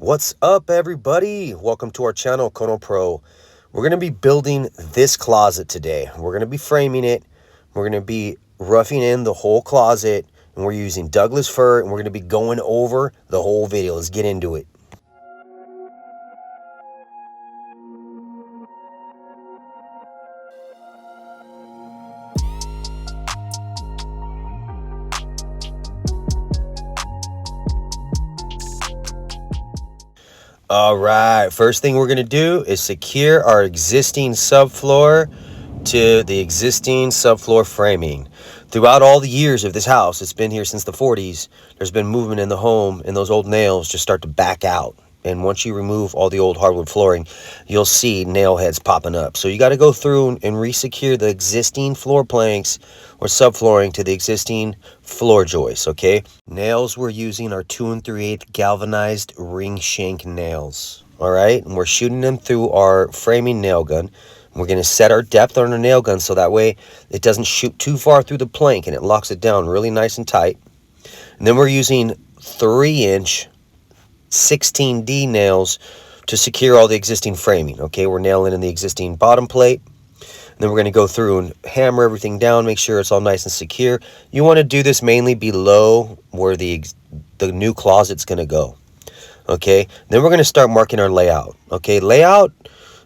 What's up, everybody? Welcome to our channel, Kono Pro. We're going to be building this closet today. We're going to be framing it. We're going to be roughing in the whole closet, and we're using Douglas fir, and we're going to be going over the whole video. Let's get into it. All right, first thing we're going to do is secure our existing subfloor to the existing subfloor framing. Throughout all the years of this house, it's been here since the 40s, there's been movement in the home, and those old nails just start to back out. And once you remove all the old hardwood flooring, you'll see nail heads popping up. So you got to go through and re-secure the existing floor planks or subflooring to the existing floor joists, okay? Nails we're using are 2 3/8 galvanized ring shank nails, all right? And we're shooting them through our framing nail gun. We're going to set our depth on our nail gun so that way it doesn't shoot too far through the plank and it locks it down really nice and tight. And then we're using 3-inch 16D nails to secure all the existing framing. Okay, we're nailing in the existing bottom plate. And then we're going to go through and hammer everything down, make sure it's all nice and secure. You want to do this mainly below where the new closet's going to go. Okay, then we're going to start marking our layout. Okay, layout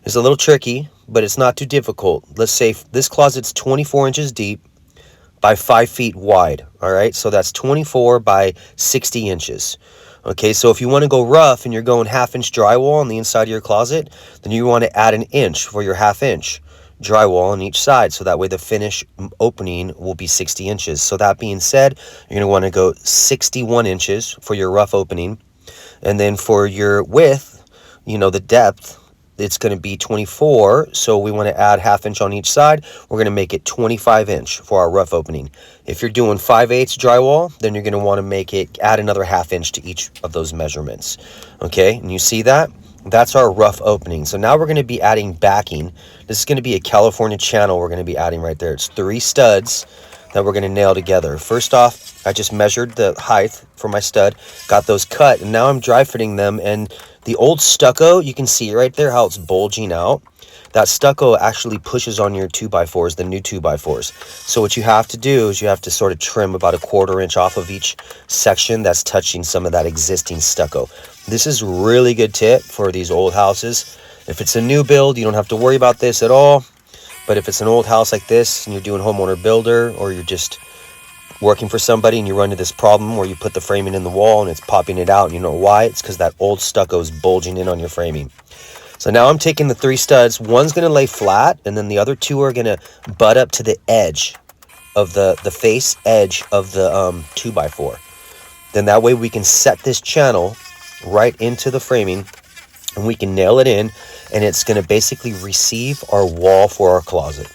is a little tricky, but it's not too difficult. Let's say this closet's 24 inches deep by 5 feet wide. All right, so that's 24 by 60 inches. Okay, so if you want to go rough and you're going 1/2-inch drywall on the inside of your closet, then you want to add 1 inch for your 1/2-inch drywall on each side. So that way the finish opening will be 60 inches. So that being said, you're going to want to go 61 inches for your rough opening. And then for your width, the depth, it's going to be 24, so we want to add 1/2 inch on each side. We're going to make it 25 inch for our rough opening. If you're doing 5/8 drywall, then you're going to want to add another 1/2 inch to each of those measurements. Okay, and you see that? That's our rough opening. So now we're going to be adding backing. This is going to be a California channel we're going to be adding right there. It's 3 studs that we're going to nail together. First off, I just measured the height for my stud, got those cut, and now I'm dry fitting them. And the old stucco, you can see right there how it's bulging out. That stucco actually pushes on your 2x4s, the new 2x4s. So what you have to do is you have to sort of trim about 1/4 inch off of each section that's touching some of that existing stucco. This is a really good tip for these old houses. If it's a new build, you don't have to worry about this at all. But if it's an old house like this and you're doing homeowner builder, or you're just working for somebody and you run into this problem where you put the framing in the wall and it's popping it out, and you know why? It's because that old stucco is bulging in on your framing. So now I'm taking the 3 studs. One's going to lay flat, and then the other 2 are going to butt up to the edge of the face edge of the 2x4. Then that way we can set this channel right into the framing, and we can nail it in, and it's going to basically receive our wall for our closet.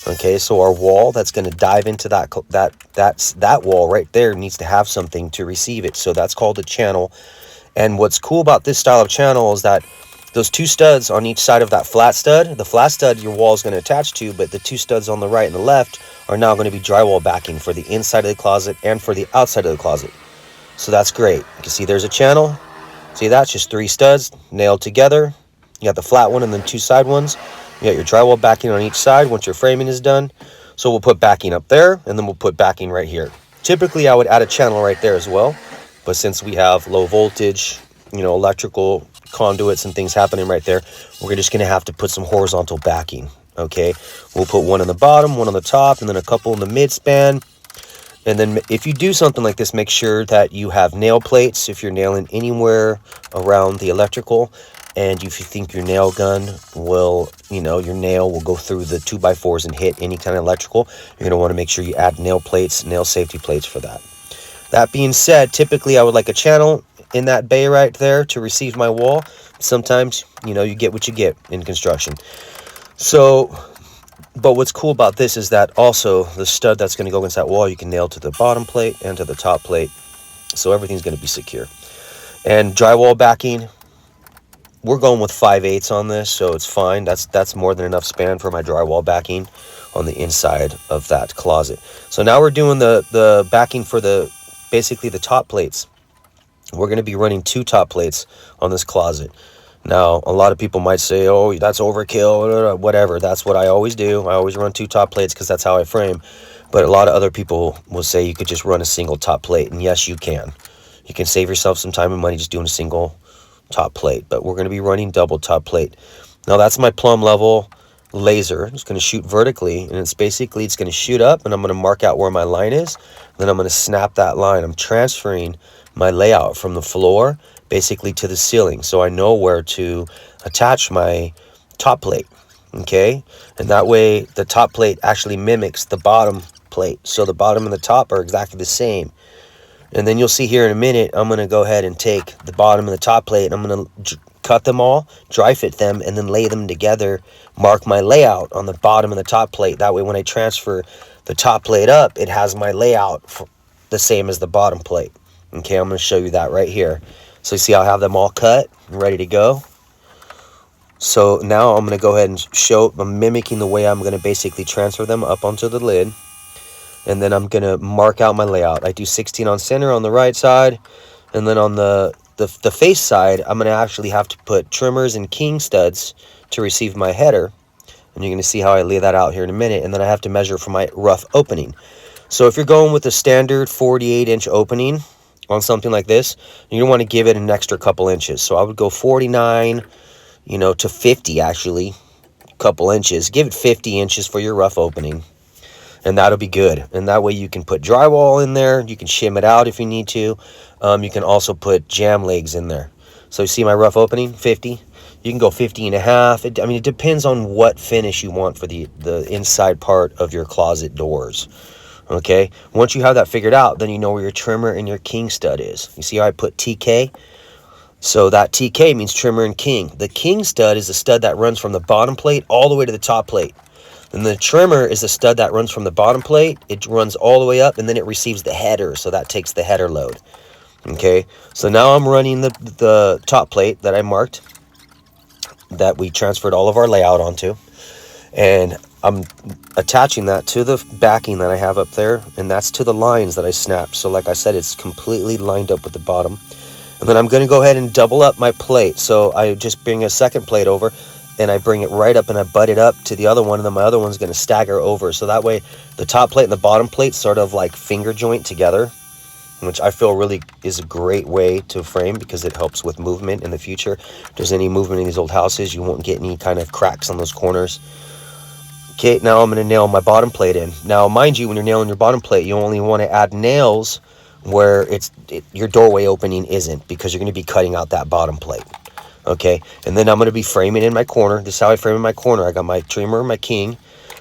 Okay, so our wall that's going to dive into that wall right there needs to have something to receive it. So that's called a channel. And what's cool about this style of channel is that those 2 studs on each side of that flat stud, the flat stud your wall is going to attach to, but the 2 studs on the right and the left are now going to be drywall backing for the inside of the closet and for the outside of the closet. So that's great. You can see there's a channel. See, that's just 3 studs nailed together. You got the flat one and then 2 side ones. You got your drywall backing on each side once your framing is done. So we'll put backing up there, and then we'll put backing right here. Typically, I would add a channel right there as well. But since we have low voltage, electrical conduits and things happening right there, we're just going to have to put some horizontal backing. Okay, we'll put one on the bottom, one on the top, and then a couple in the mid span. And then if you do something like this, make sure that you have nail plates if you're nailing anywhere around the electrical. And if you think your nail gun will, your nail will go through the 2x4s and hit any kind of electrical, you're going to want to make sure you add nail plates, nail safety plates for that. That being said, typically I would like a channel in that bay right there to receive my wall. Sometimes, you get what you get in construction. So, but what's cool about this is that also the stud that's going to go against that wall, you can nail to the bottom plate and to the top plate. So everything's going to be secure. And drywall backing, we're going with 5/8 on this, so it's fine. That's more than enough span for my drywall backing on the inside of that closet. So now we're doing the backing for basically the top plates. we're going to be running 2 top plates on this closet. Now, a lot of people might say, oh, that's overkill, whatever. That's what I always do. I always run 2 top plates because that's how I frame. But a lot of other people will say you could just run a single top plate. And yes, you can. You can save yourself some time and money just doing a single top plate. But we're going to be running double top plate. Now, that's my plum level laser. It's going to shoot vertically. And it's going to shoot up. And I'm going to mark out where my line is. Then I'm going to snap that line. I'm transferring my layout from the floor basically to the ceiling, so I know where to attach my top plate. Okay, and that way the top plate actually mimics the bottom plate, so the bottom and the top are exactly the same. And then you'll see here in a minute, I'm going to go ahead and take the bottom and the top plate, and I'm going to cut them all, dry fit them, and then lay them together, mark my layout on the bottom and the top plate. That way when I transfer the top plate up, it has my layout the same as the bottom plate. Okay, I'm going to show you that right here. So you see I have them all cut and ready to go. So now I'm going to go ahead and show, I'm mimicking the way I'm going to basically transfer them up onto the lid. And then I'm going to mark out my layout. I do 16 on center on the right side. And then on the face side, I'm going to actually have to put trimmers and king studs to receive my header. And you're going to see how I lay that out here in a minute. And then I have to measure for my rough opening. So if you're going with a standard 48-inch opening on something like this, you're going to want to give it an extra couple inches. So I would go 49, to 50 actually, couple inches. Give it 50 inches for your rough opening, and that'll be good. And that way you can put drywall in there. You can shim it out if you need to. You can also put jam legs in there. So you see my rough opening, 50. You can go 50 and a half. It depends on what finish you want for the inside part of your closet doors. Okay, once you have that figured out, then you know where your trimmer and your king stud is. You see how I put TK? So that TK means trimmer and king. The king stud is the stud that runs from the bottom plate all the way to the top plate. And the trimmer is the stud that runs from the bottom plate. It runs all the way up, and then it receives the header, so that takes the header load. Okay, so now I'm running the top plate that I marked, that we transferred all of our layout onto. And I'm attaching that to the backing that I have up there, and that's to the lines that I snapped. So like I said, it's completely lined up with the bottom. And then I'm going to go ahead and double up my plate. So I just bring a second plate over, and I bring it right up, and I butt it up to the other one, and then my other one's going to stagger over. So that way the top plate and the bottom plate sort of like finger joint together, which I feel really is a great way to frame because it helps with movement in the future. If there's any movement in these old houses, you won't get any kind of cracks on those corners. Okay, now I'm going to nail my bottom plate in. Now, mind you, when you're nailing your bottom plate, you only want to add nails where your doorway opening isn't, because you're going to be cutting out that bottom plate. Okay, and then I'm going to be framing in my corner. This is how I frame in my corner. I got my trimmer, my king,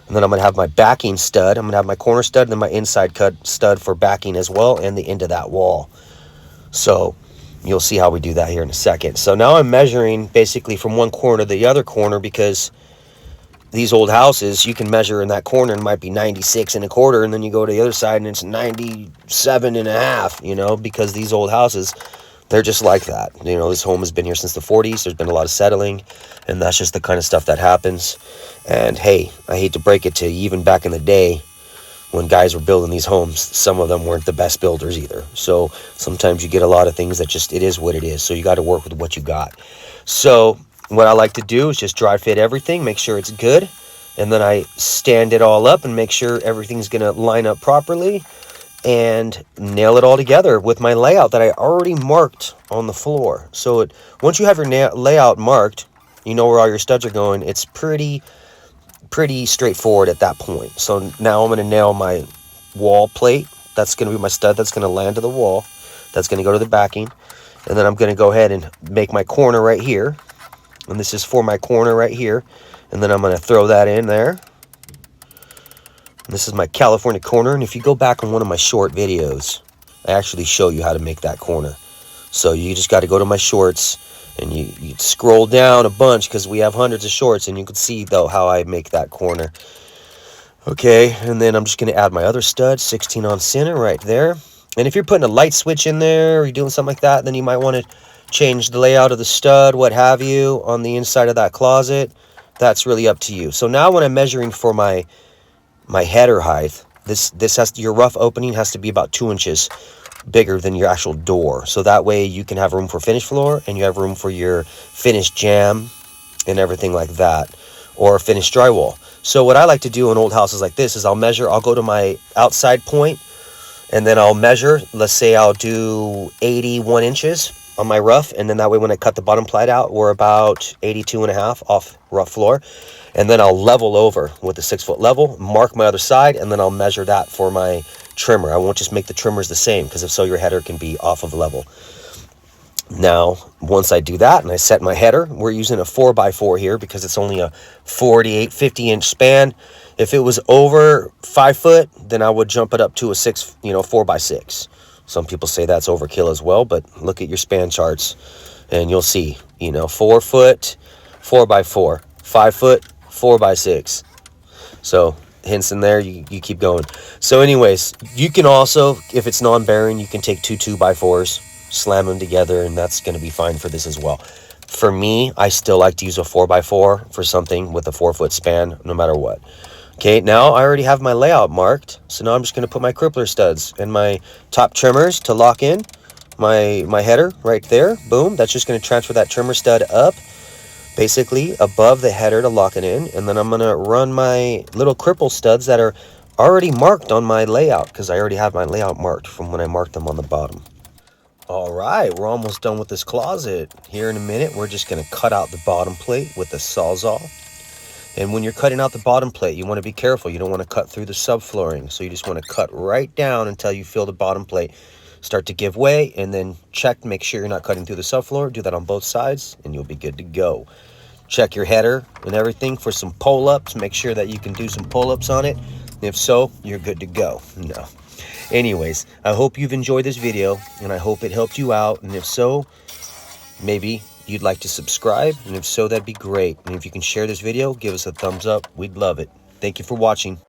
and then I'm going to have my backing stud. I'm going to have my corner stud, and then my inside cut stud for backing as well, and the end of that wall. So you'll see how we do that here in a second. So now I'm measuring basically from one corner to the other corner, because these old houses, you can measure in that corner and it might be 96 and a quarter, and then you go to the other side and it's 97 and a half, because these old houses, they're just like that. This home has been here since the 40s. There's been a lot of settling, and that's just the kind of stuff that happens. And hey, I hate to break it to you, even back in the day when guys were building these homes, some of them weren't the best builders either. So sometimes you get a lot of things that just, it is what it is. So you got to work with what you got. So what I like to do is just dry fit everything, make sure it's good, and then I stand it all up and make sure everything's going to line up properly, and nail it all together with my layout that I already marked on the floor. So once you have your layout marked, you know where all your studs are going. It's pretty straightforward at that point. So now I'm going to nail my wall plate. That's going to be my stud that's going to land to the wall. That's going to go to the backing. And then I'm going to go ahead and make my corner right here. And this is for my corner right here. And then I'm going to throw that in there. And this is my California corner. And if you go back on one of my short videos, I actually show you how to make that corner. So you just got to go to my shorts, and you scroll down a bunch, because we have hundreds of shorts, and you can see though how I make that corner. Okay, and then I'm just going to add my other stud, 16 on center right there. And if you're putting a light switch in there, or you're doing something like that, then you might want to change the layout of the stud, what have you, on the inside of that closet. That's really up to you. So now when I'm measuring for my header height, this has to, your rough opening has to be about 2 inches bigger than your actual door. So that way you can have room for finished floor and you have room for your finished jam and everything like that, or finished drywall. So what I like to do in old houses like this is I'll go to my outside point, and then I'll measure. Let's say I'll do 81 inches on my rough, and then that way when I cut the bottom plate out, we're about 82.5 off rough floor. And then I'll level over with the 6 foot level, mark my other side, and then I'll measure that for my trimmer. I won't just make the trimmers the same, because if so, your header can be off of level. Now, once I do that and I set my header, we're using a 4x4 here because it's only a 50 inch span. If it was over 5 foot, then I would jump it up to a 4x6. Some people say that's overkill as well, but look at your span charts and you'll see, 4 foot, 4x4, 5 foot, 4x6. So hence in there, you keep going. So anyways, you can also, if it's non-bearing, you can take 2x4s, slam them together, and that's going to be fine for this as well. For me, I still like to use a 4x4 for something with a 4 foot span, no matter what. Okay, now I already have my layout marked, so now I'm just going to put my crippler studs and my top trimmers to lock in my header right there. Boom, that's just going to transfer that trimmer stud up basically above the header to lock it in, and then I'm going to run my little cripple studs that are already marked on my layout, because I already have my layout marked from when I marked them on the bottom. All right, we're almost done with this closet. Here in a minute, we're just going to cut out the bottom plate with the Sawzall. And when you're cutting out the bottom plate, you want to be careful. You don't want to cut through the subflooring. So you just want to cut right down until you feel the bottom plate start to give way, and then check, make sure you're not cutting through the subfloor. Do that on both sides, and you'll be good to go. Check your header and everything for some pull-ups. Make sure that you can do some pull-ups on it. And if so, you're good to go. No. Anyways, I hope you've enjoyed this video, and I hope it helped you out. And if so, maybe you'd like to subscribe, and if so, that'd be great. And if you can share this video, give us a thumbs up. We'd love it. Thank you for watching.